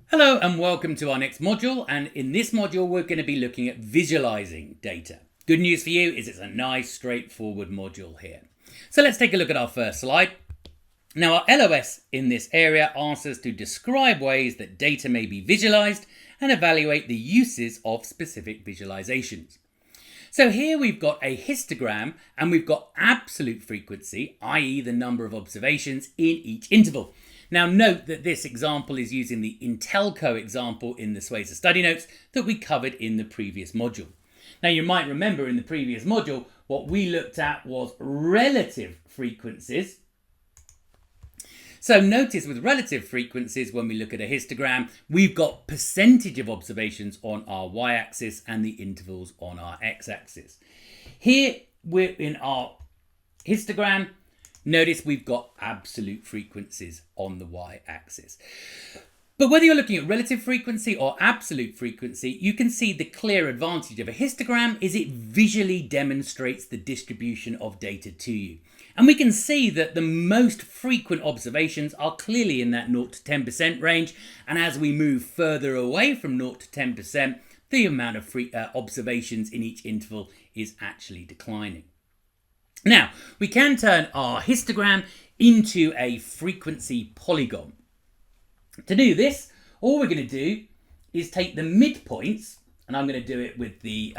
Hello and welcome to our next module, and in this module we're going to be looking at visualizing data. Good news for you is it's a nice straightforward module here. So let's take a look at our first slide. Now our LOS in this area asks us to describe ways that data may be visualized and evaluate the uses of specific visualizations. So here we've got a histogram and we've got absolute frequency, i.e. the number of observations in each interval. Now note that this example is using the Intelco example in the Schweser study notes that we covered in the previous module. Now you might remember in the previous module what we looked at was relative frequencies. So notice with relative frequencies, when we look at a histogram, we've got percentage of observations on our y-axis and the intervals on our x-axis. Here we're in our histogram. Notice we've got absolute frequencies on the y-axis. But whether you're looking at relative frequency or absolute frequency, you can see the clear advantage of a histogram is it visually demonstrates the distribution of data to you. And we can see that the most frequent observations are clearly in that 0 to 10% range. And as we move further away from 0 to 10%, the amount of observations in each interval is actually declining. Now, we can turn our histogram into a frequency polygon. To do this, all we're going to do is take the midpoints, and I'm going to do it with the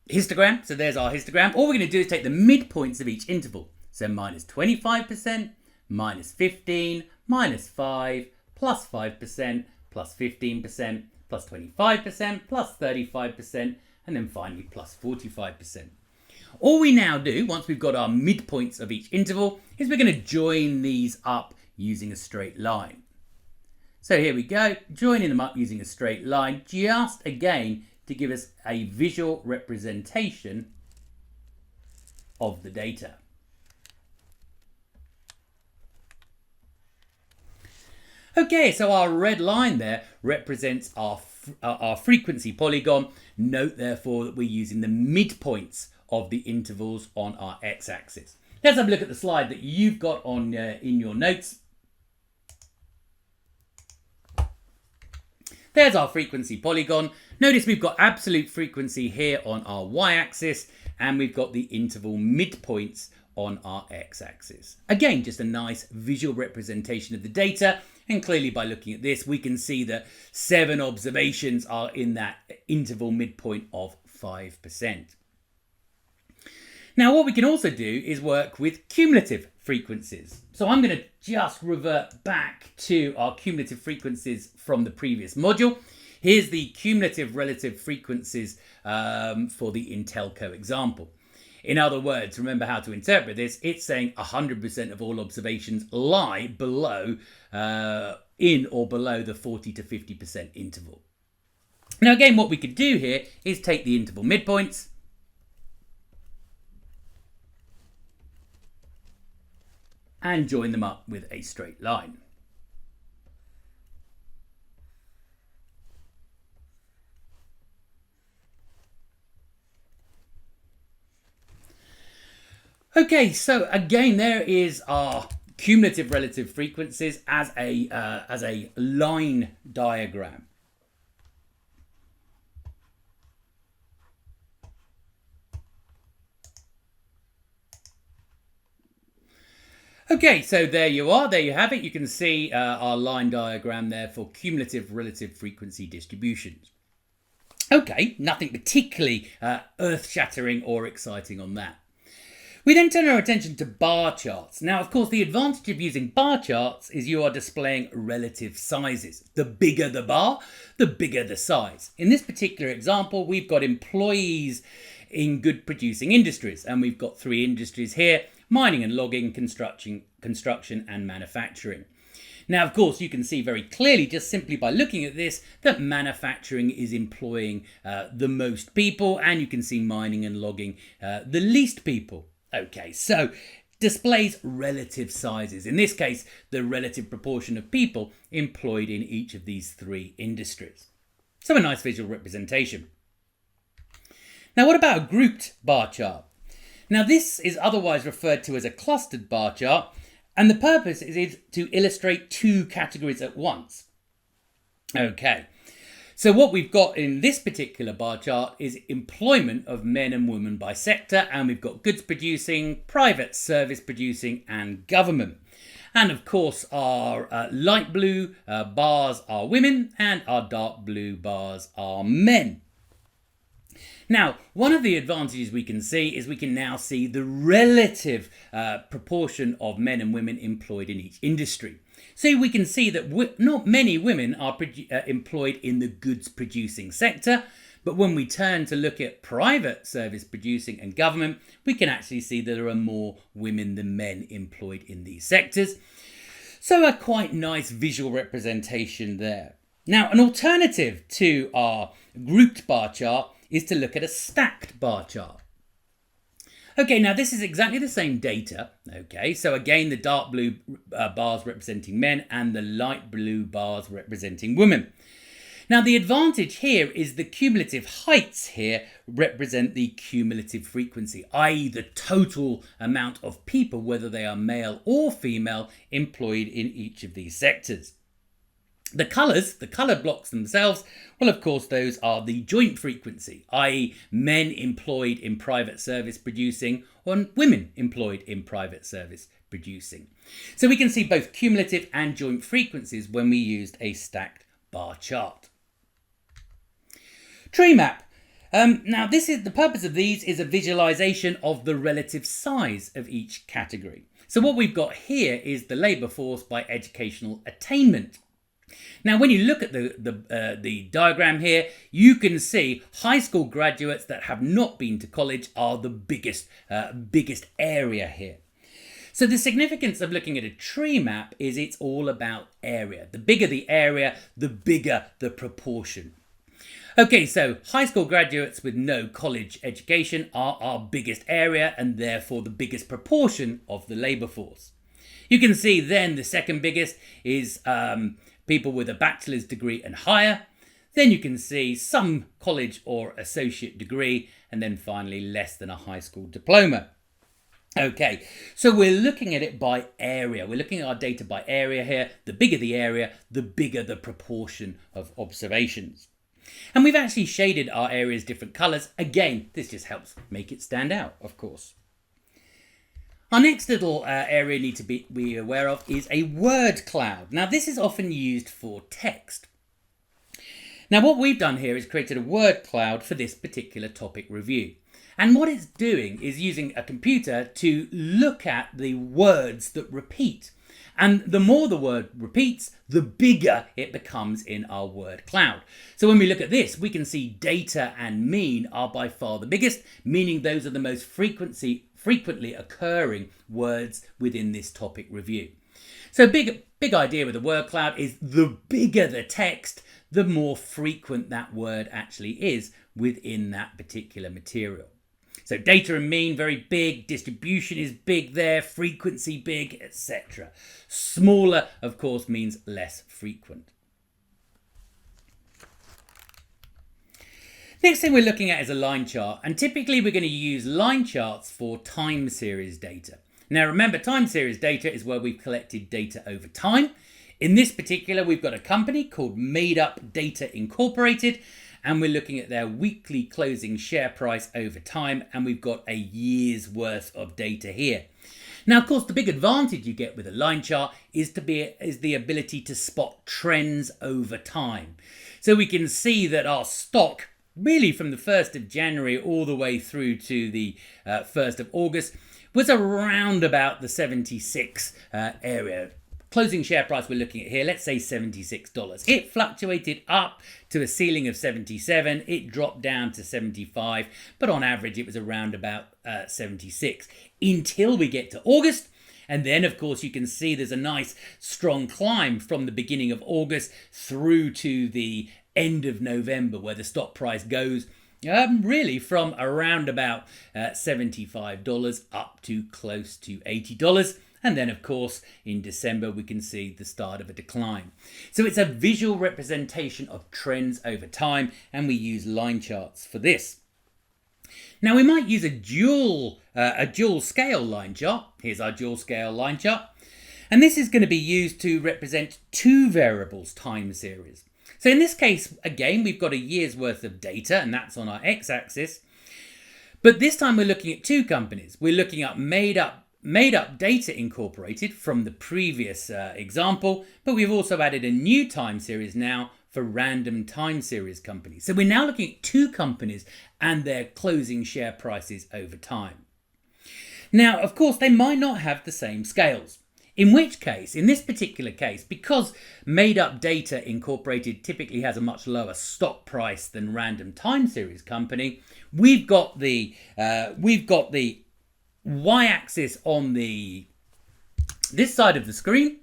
histogram. So there's our histogram. All we're going to do is take the midpoints of each interval. So minus 25%, minus 15, minus 5, plus 5%, plus 15%, plus 25%, plus 35%, and then finally plus 45%. All we now do, once we've got our midpoints of each interval, is we're going to join these up using a straight line. So here we go, joining them up using a straight line, just again to give us a visual representation of the data. Okay, so our red line there represents our frequency polygon. Note therefore that we're using the midpoints of the intervals on our x-axis. Let's have a look at the slide that you've got on in your notes. There's our frequency polygon. Notice we've got absolute frequency here on our y-axis, and we've got the interval midpoints on our x-axis. Again, just a nice visual representation of the data. And clearly by looking at this, we can see that 7 observations are in that interval midpoint of 5%. Now, what we can also do is work with cumulative frequencies. So I'm going to just revert back to our cumulative frequencies from the previous module. Here's the cumulative relative frequencies for the Intelco example. In other words, remember how to interpret this. It's saying 100% of all observations lie below, in or below the 40 to 50% interval. Now, again, what we could do here is take the interval midpoints, and join them up with a straight line. Okay, so again, there is our cumulative relative frequencies as a line diagram. Okay, so there you are, there you have it. You can see our line diagram there for cumulative relative frequency distributions. Okay, nothing particularly earth-shattering or exciting on that. We then turn our attention to bar charts. Now, of course, the advantage of using bar charts is you are displaying relative sizes. The bigger the bar, the bigger the size. In this particular example, we've got employees in good producing industries, and we've got 3 industries here: mining and logging, construction and manufacturing. Now, of course, you can see very clearly just simply by looking at this that manufacturing is employing the most people, and you can see mining and logging the least people. Okay, so displays relative sizes. In this case, the relative proportion of people employed in each of these 3 industries. So a nice visual representation. Now, what about a grouped bar chart? Now, this is otherwise referred to as a clustered bar chart, and the purpose is to illustrate 2 categories at once. Okay, so what we've got in this particular bar chart is employment of men and women by sector, and we've got goods producing, private service producing, and government. And of course, our light blue bars are women, and our dark blue bars are men. Now, one of the advantages we can see is we can now see the relative proportion of men and women employed in each industry. So we can see that not many women are employed in the goods producing sector, but when we turn to look at private service producing and government, we can actually see that there are more women than men employed in these sectors. So a quite nice visual representation there. Now, an alternative to our grouped bar chart is to look at a stacked bar chart. Okay, now this is exactly the same data. Okay, so again, the dark blue bars representing men and the light blue bars representing women. Now, the advantage here is the cumulative heights here represent the cumulative frequency, i.e. the total amount of people, whether they are male or female, employed in each of these sectors. The colours, the colour blocks themselves, well, of course, those are the joint frequency, i.e. men employed in private service producing or women employed in private service producing. So we can see both cumulative and joint frequencies when we used a stacked bar chart. Tree map. Now, the purpose of these is a visualization of the relative size of each category. So what we've got here is the labour force by educational attainment. Now, when you look at the diagram here, you can see high school graduates that have not been to college are the biggest area here. So the significance of looking at a tree map is it's all about area. The bigger the area, the bigger the proportion. Okay, so high school graduates with no college education are our biggest area and therefore the biggest proportion of the labour force. You can see then the second biggest is people with a bachelor's degree and higher. Then you can see some college or associate degree, and then finally less than a high school diploma. Okay, so we're looking at it by area. We're looking at our data by area here. The bigger the area, the bigger the proportion of observations. And we've actually shaded our areas different colours. Again, this just helps make it stand out, of course. Our next little area you need to be aware of is a word cloud. Now, this is often used for text. Now, what we've done here is created a word cloud for this particular topic review. And what it's doing is using a computer to look at the words that repeat. And the more the word repeats, the bigger it becomes in our word cloud. So when we look at this, we can see data and mean are by far the biggest, meaning those are the most frequently occurring words within this topic review. So big idea with the word cloud is the bigger the text, the more frequent that word actually is within that particular material. So data and mean, very big, distribution is big there, frequency big, etc. Smaller, of course, means less frequent. Next thing we're looking at is a line chart, and typically we're going to use line charts for time series data. Now remember, time series data is where we've collected data over time. In this particular, we've got a company called Made Up Data Incorporated, and we're looking at their weekly closing share price over time, and we've got a year's worth of data here. Now, of course, the big advantage you get with a line chart is the ability to spot trends over time. So we can see that our stock, really from the 1st of January all the way through to the 1st of August, was around about the 76 area. Closing share price we're looking at here, let's say $76. It fluctuated up to a ceiling of 77. It dropped down to 75, but on average it was around about 76 until we get to August. And then, of course, you can see there's a nice strong climb from the beginning of August through to the end of November, where the stock price goes really from around about $75 up to close to $80. And then, of course, in December, we can see the start of a decline. So it's a visual representation of trends over time, and we use line charts for this. Now, we might use a dual scale line chart. Here's our dual scale line chart. And this is going to be used to represent two variables time series. So in this case, again, we've got a year's worth of data, and that's on our x-axis. But this time we're looking at two companies. We're looking at Made Up Data Incorporated from the previous example, but we've also added a new time series now for random time series companies. So we're now looking at two companies and their closing share prices over time. Now, of course, they might not have the same scales. In which case, in this particular case, because Made Up Data Incorporated typically has a much lower stock price than random time series company, we've got the y-axis on this side of the screen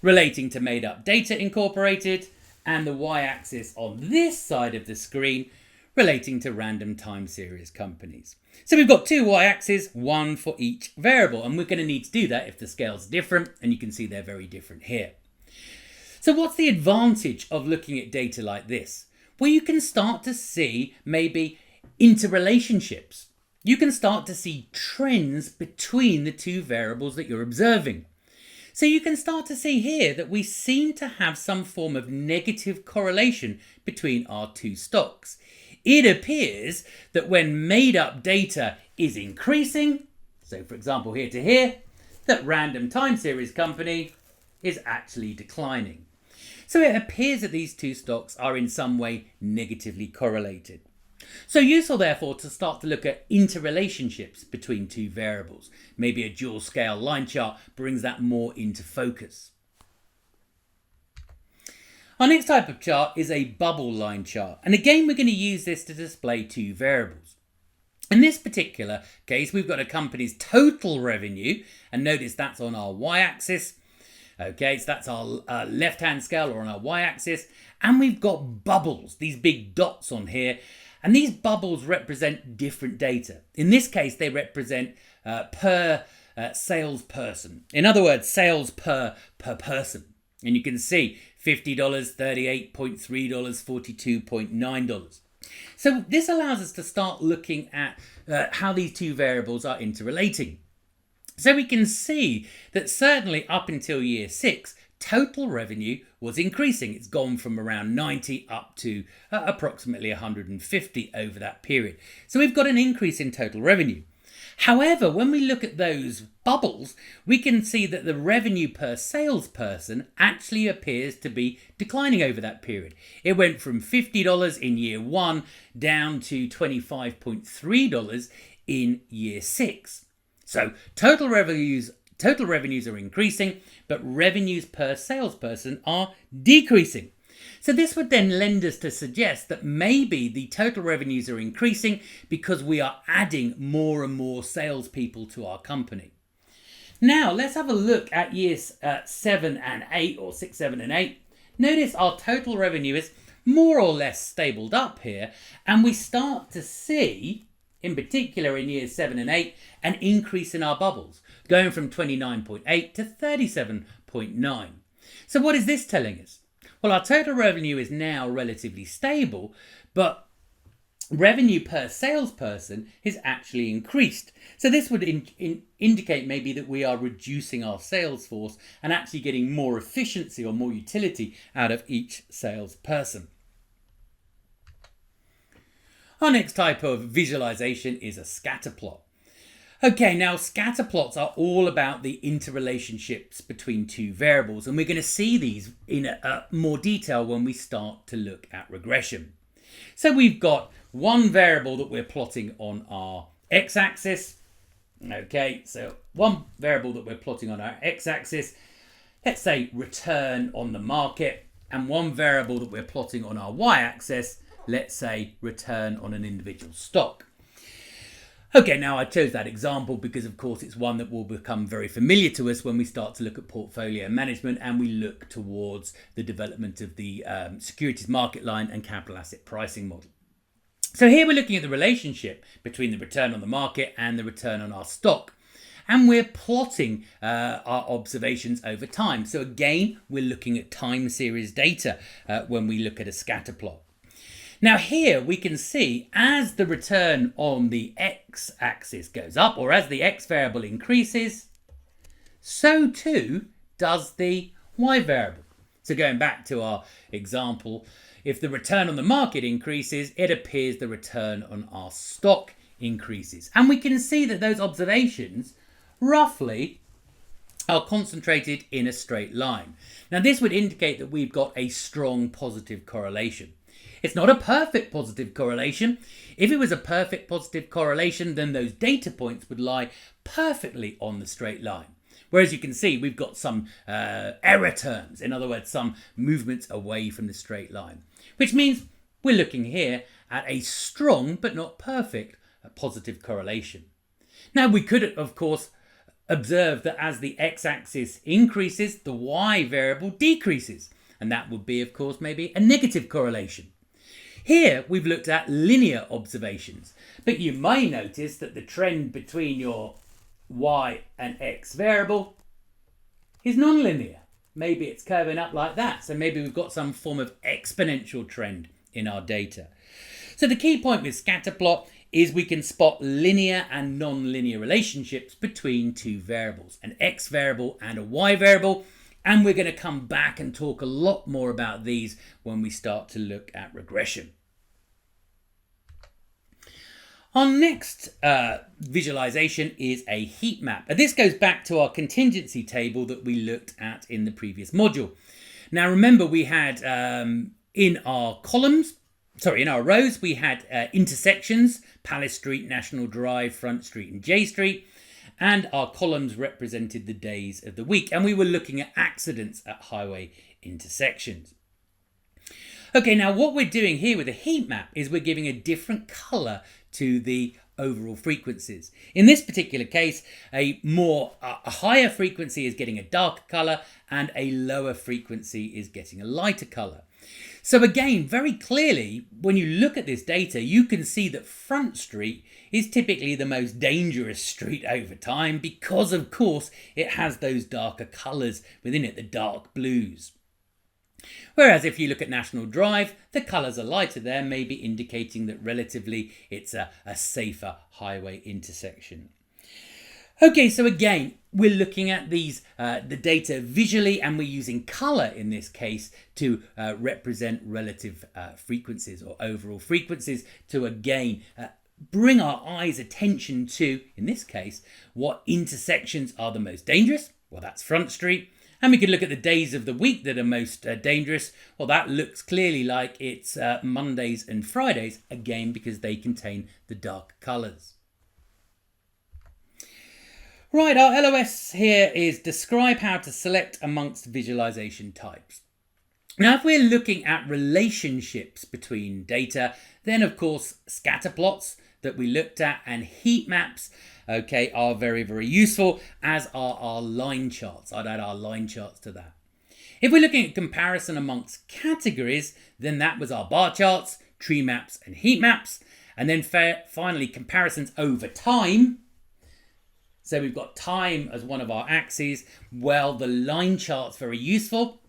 relating to Made Up Data Incorporated, and the y-axis on this side of the screen relating to random time series companies. So we've got two y-axes, one for each variable, and we're going to need to do that if the scale's different, and you can see they're very different here. So what's the advantage of looking at data like this? Well, you can start to see maybe interrelationships. You can start to see trends between the two variables that you're observing. So you can start to see here that we seem to have some form of negative correlation between our two stocks. It appears that when made up data is increasing, so for example here to here, that random time series company is actually declining. So it appears that these two stocks are in some way negatively correlated. So useful therefore to start to look at interrelationships between two variables. Maybe a dual scale line chart brings that more into focus. Our next type of chart is a bubble line chart, and again we're going to use this to display two variables. In this particular case we've got a company's total revenue, and notice that's on our y-axis. Okay, so that's our left-hand scale, or on our y-axis, and we've got bubbles, these big dots on here, and these bubbles represent different data. In this case they represent per salesperson. In other words, sales per person. And you can see $50, $38.3, $42.9. So this allows us to start looking at how these two variables are interrelating. So we can see that certainly up until year 6, total revenue was increasing. It's gone from around 90 up to approximately 150 over that period. So we've got an increase in total revenue. However, when we look at those bubbles, we can see that the revenue per salesperson actually appears to be declining over that period. It went from $50 in year 1 down to $25.3 in year 6. So total revenues are increasing, but revenues per salesperson are decreasing. So this would then lend us to suggest that maybe the total revenues are increasing because we are adding more and more salespeople to our company. Now let's have a look at years 7 and 8, or 6, 7 and 8. Notice our total revenue is more or less stabled up here, and we start to see, in particular in years 7 and 8, an increase in our bubbles, going from 29.8 to 37.9. So what is this telling us? Well, our total revenue is now relatively stable, but revenue per salesperson is actually increased. So this would indicate maybe that we are reducing our sales force and actually getting more efficiency or more utility out of each salesperson. Our next type of visualization is a scatter plot. Okay, now scatter plots are all about the interrelationships between two variables, and we're going to see these in more detail when we start to look at regression. So we've got one variable that we're plotting on our x-axis. Okay, so one variable that we're plotting on our x-axis, let's say return on the market, and one variable that we're plotting on our y-axis, let's say return on an individual stock. Okay, now I chose that example because of course it's one that will become very familiar to us when we start to look at portfolio management and we look towards the development of the securities market line and capital asset pricing model. So here we're looking at the relationship between the return on the market and the return on our stock. And we're plotting our observations over time. So again, we're looking at time series data when we look at a scatter plot. Now here we can see as the return on the x-axis goes up, or as the x variable increases, so too does the y variable. So going back to our example, if the return on the market increases, it appears the return on our stock increases. And we can see that those observations roughly are concentrated in a straight line. Now this would indicate that we've got a strong positive correlation. It's not a perfect positive correlation. If it was a perfect positive correlation, then those data points would lie perfectly on the straight line. Whereas you can see we've got some error terms, in other words, some movements away from the straight line, which means we're looking here at a strong but not perfect positive correlation. Now we could, of course, observe that as the x-axis increases, the y variable decreases, and that would be, of course, maybe a negative correlation. Here we've looked at linear observations, but you may notice that the trend between your y and x variable is non-linear. Maybe it's curving up like that, so maybe we've got some form of exponential trend in our data. So the key point with scatter plot is we can spot linear and non-linear relationships between two variables, an x variable and a y variable, and we're going to come back and talk a lot more about these when we start to look at regression. Our next visualization is a heat map. And this goes back to our contingency table that we looked at in the previous module. Now remember, we had in our rows, we had intersections, Palace Street, National Drive, Front Street and J Street. And our columns represented the days of the week. And we were looking at accidents at highway intersections. Okay, now what we're doing here with a heat map is we're giving a different color to the overall frequencies. In this particular case, a higher frequency is getting a darker color and a lower frequency is getting a lighter color. So again, very clearly, when you look at this data, you can see that Front Street is typically the most dangerous street over time because, of course, it has those darker colors within it, the dark blues. Whereas if you look at National Drive, the colours are lighter there, maybe indicating that relatively it's a safer highway intersection. Okay, so again, we're looking at these the data visually, and we're using colour in this case to represent relative frequencies or overall frequencies to again bring our eyes' attention to, in this case, what intersections are the most dangerous. Well, that's Front Street. And we could look at the days of the week that are most dangerous. Well, that looks clearly like it's Mondays and Fridays, again, because they contain the dark colours. Right, our LOS here is describe how to select amongst visualization types. Now, if we're looking at relationships between data, then of course scatter plots that we looked at and heat maps, okay, are very, very useful, as are our line charts. I'd add our line charts to that. If we're looking at comparison amongst categories, then that was our bar charts, tree maps and heat maps. And then finally, comparisons over time. So we've got time as one of our axes. Well, the line chart's very useful.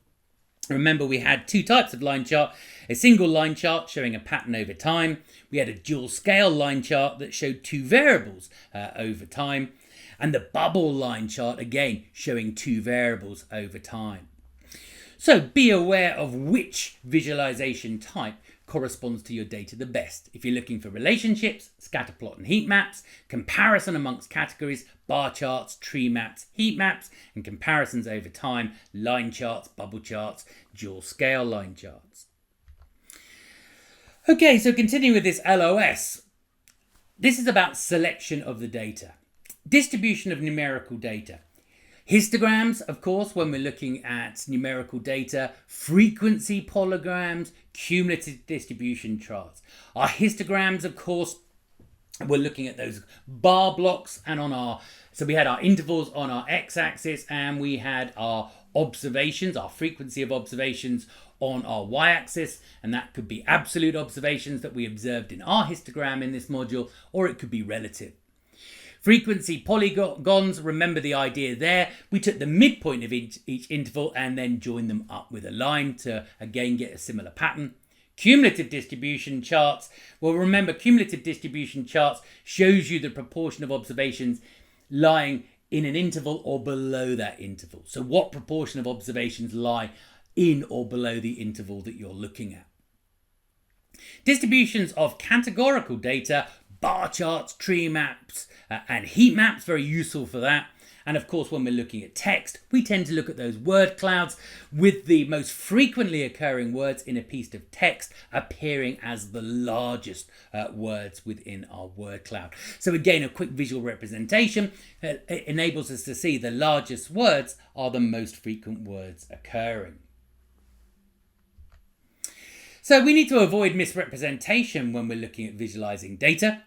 Remember, we had two types of line chart, a single line chart showing a pattern over time. We had a dual scale line chart that showed two variables over time. And the bubble line chart, again, showing two variables over time. So be aware of which visualization type corresponds to your data the best. If you're looking for relationships, scatter plot and heat maps, comparison amongst categories, bar charts, tree maps, heat maps, and comparisons over time, line charts, bubble charts, dual scale line charts. Okay, so continuing with this LOS, this is about selection of the data, distribution of numerical data. Histograms, of course, when we're looking at numerical data, frequency polygons, cumulative distribution charts. Our histograms, of course, we're looking at those bar blocks, and so we had our intervals on our x-axis, and we had our observations, our frequency of observations on our y-axis, and that could be absolute observations that we observed in our histogram in this module, or it could be relative. Frequency polygons, remember the idea there. We took the midpoint of each interval and then joined them up with a line to again get a similar pattern. Cumulative distribution charts. Well, remember, cumulative distribution charts shows you the proportion of observations lying in an interval or below that interval. So what proportion of observations lie in or below the interval that you're looking at. Distributions of categorical data, bar charts, tree maps, and heat maps, very useful for that. And of course, when we're looking at text, we tend to look at those word clouds with the most frequently occurring words in a piece of text appearing as the largest words within our word cloud. So again, a quick visual representation enables us to see the largest words are the most frequent words occurring. So we need to avoid misrepresentation when we're looking at visualizing data.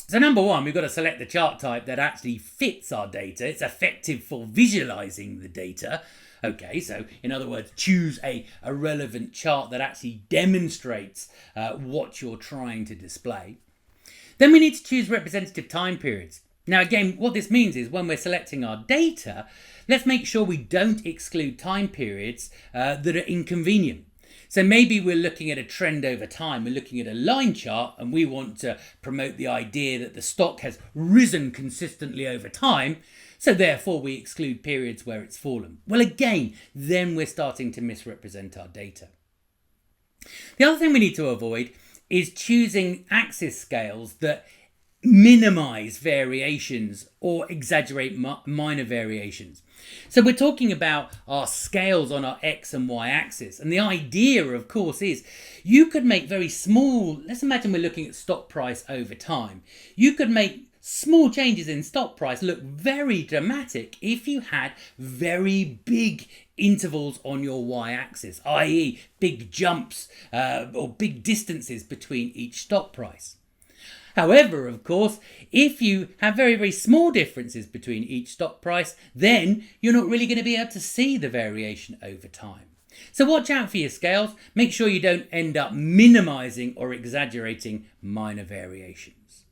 So number one, we've got to select the chart type that actually fits our data. It's effective for visualizing the data. Okay, so in other words, choose a relevant chart that actually demonstrates what you're trying to display. Then we need to choose representative time periods. Now again, what this means is when we're selecting our data, let's make sure we don't exclude time periods that are inconvenient. So maybe we're looking at a trend over time, we're looking at a line chart, and we want to promote the idea that the stock has risen consistently over time, so therefore we exclude periods where it's fallen. Well again, then we're starting to misrepresent our data. The other thing we need to avoid is choosing axis scales that minimize variations or exaggerate minor variations. So we're talking about our scales on our X and Y axis. And the idea, of course, is you could make very small, let's imagine we're looking at stock price over time. You could make small changes in stock price look very dramatic if you had very big intervals on your y-axis, i.e. big jumps or big distances between each stock price. However, of course, if you have very, very small differences between each stock price, then you're not really going to be able to see the variation over time. So watch out for your scales. Make sure you don't end up minimizing or exaggerating minor variations.